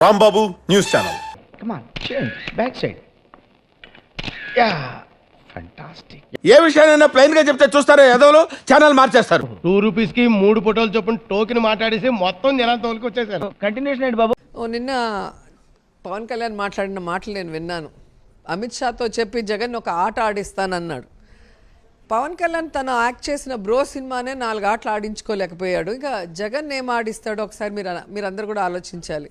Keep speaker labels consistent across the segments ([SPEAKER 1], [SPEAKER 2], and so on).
[SPEAKER 1] Rambabu news channel.
[SPEAKER 2] Back side. Ya fantastic.
[SPEAKER 1] ఏ విషయానైనా plain గా చెప్తే చూస్తారో ఎదవలో ఛానల్ మార్చేస్తారు.
[SPEAKER 2] 2 రూపీస్ కి 3 ఫోటోలు చొప్పున టోకెన్ మాట్లాడేసి మొత్తం జనాలు తోలుకొచ్చేసారు. కంటిన్యూషన్ ఏంటి బాబు?
[SPEAKER 3] నిన్న పవన్ కళ్యాణ్ మాట్లాడిన మాటలు నేను విన్నాను. అమిత్ షాతో చెప్పి జగన్ ఒక ఆట ఆడిస్తానన్నాడు. పవన్ కళ్యాణ్ తను యాక్ట్ చేసిన బ్రో సినిమానే 4 ఆటలు ఆడించుకోలేకపోయాడు. ఇంకా జగన్ ఏం ఆడిస్తాడో ఒకసారి మీరందరూ కూడా ఆలోచించాలి.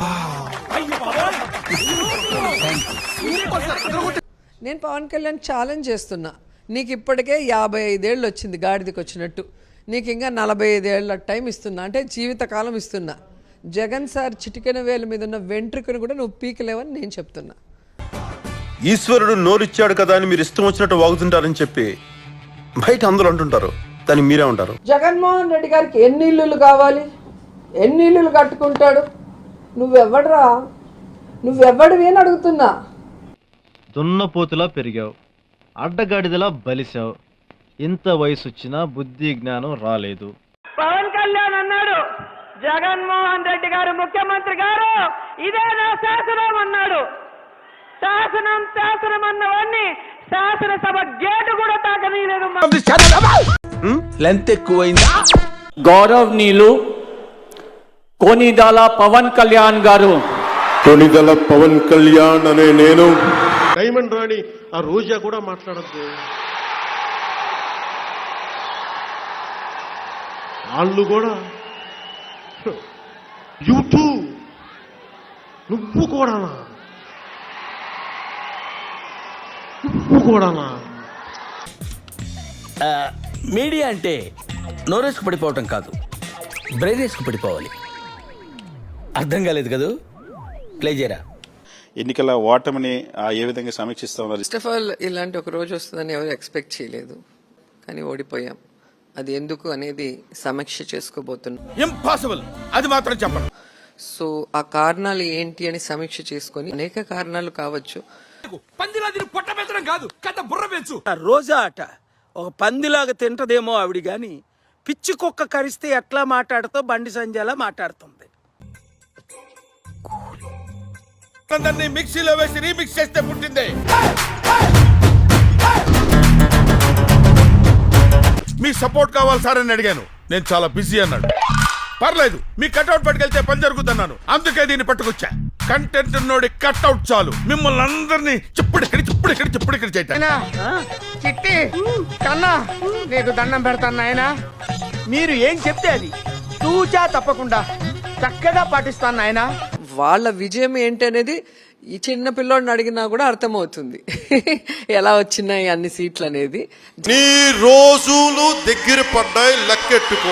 [SPEAKER 3] నేను పవన్ కళ్యాణ్ ఛాలెంజ్ చేస్తున్నా. నీకు ఇప్పటికే 55 ఏళ్ళు వచ్చింది గాడిదకి వచ్చినట్టు. నీకు ఇంకా 45 ఏళ్ళ టైం ఇస్తున్నా, అంటే జీవితకాలం ఇస్తున్నా. జగన్ సార్ చిటికెన వేలు మీద ఉన్న వెంట్రుకను కూడా నువ్వు పీకలేవని నేను చెప్తున్నా.
[SPEAKER 1] ఈశ్వరుడు నోరిచ్చాడు కదా అని మీరు ఇష్టం వచ్చినట్టు వాగుతుంటారని చెప్పి బయట అందరూ అంటుంటారు. దానికి మీరే ఉంటారు.
[SPEAKER 3] జగన్మోహన్ రెడ్డి గారికి ఎన్ని ఇల్లులు కావాలి, ఎన్ని ఇల్లులు కట్టుకుంటాడు? నువ్వెవడరా, నువ్వెవడివి అని అడుగుతున్నా.
[SPEAKER 4] దున్నపోతులా పెరిగావు, అడ్డగాడిదలా బలిసావు. ఇంత వయసు వచ్చినా బుద్ధి జ్ఞానం రాలేదు.
[SPEAKER 5] పవన్ కళ్యాణ్ అన్నాడు, జగన్మోహన్ రెడ్డి గారు ముఖ్యమంత్రి గారు ఇదే నా శాసనం అన్నాడు. శాసనం అన్నవాడిని శాసనసభ గేటు కూడా తాకనీయలేదు.
[SPEAKER 1] లెంత్ ఎక్కువైందా?
[SPEAKER 6] గౌరవనీయులు కొనిదల పవన్ కళ్యాణ్ గారు.
[SPEAKER 7] కొనిదల పవన్ కళ్యాణ్ అనే నేను
[SPEAKER 8] డైమండ్ రాణి ఆ రోజా కూడా మాట్లాడద్దు. వాళ్ళు కూడా యూట్యూబ్ నువ్వు కూడానా
[SPEAKER 9] మీడియా అంటే నోరేసుకు పడిపోవటం కాదు, బ్రెయిన్ వేసుకు పడిపోవాలి. అర్థం కాలేదు కదా? ప్లే చేయరా.
[SPEAKER 10] ఎన్నికల ఓటమిని ఏ విధంగా సమీక్షిస్తా ఉన్నారు?
[SPEAKER 3] ఫస్ట్ ఆఫ్ ఆల్ ఇలాంటి ఒక రోజు వస్తుందని ఎవరు ఎక్స్పెక్ట్ చేయలేదు, కానీ ఓడిపోయాం. అది ఎందుకు అనేది సమీక్ష చేసుకోబోతున్నాం.
[SPEAKER 1] ఇంపాసిబుల్, అది మాత్రం చెప్పండి.
[SPEAKER 3] సో ఆ కారణాలు ఏంటి అని సమీక్ష చేసుకొని, అనేక కారణాలు కావచ్చు.
[SPEAKER 9] రోజా అట ఒక పందిలాగా తింటదేమో ఆవిడ గాని, పిచ్చి కుక్క కరిస్తే ఎట్లా మాట్లాడుతో బండి సంజయలా మాట్లాడుతుంది.
[SPEAKER 1] మిక్సీలో వేసి రీమిక్స్ చేస్తే పుట్టింది. మీ సపోర్ట్ కావాలి సార్ అని అడిగాను. నేను చాలా బిజీ అన్నాడు. పర్లేదు, మీ కట్అవుట్ పట్టుకెళ్తే పని జరుగుతున్నాను, అందుకే దీన్ని పట్టుకొచ్చా. కంటెంట్ నోడి కట్అవుట్ చాలు మిమ్మల్ని అందరినీ చిప్పుడిక్కడి చేయటం.
[SPEAKER 2] చిట్టి కన్నా నీకు దండం పెడతాను నాయనా. మీరు ఏం చెప్తే అది తూచా తప్పకుండా చక్కగా పాటిస్తాను నాయనా.
[SPEAKER 3] వాళ్ళ విజయం ఏంటి అనేది ఈ చిన్న పిల్లోడిని అడిగినా కూడా అర్థమవుతుంది ఎలా వచ్చినాయి అన్ని సీట్లు అనేది.
[SPEAKER 7] నీ రోజులు దగ్గర పడ్డాయి, లెక్కెట్టుకో.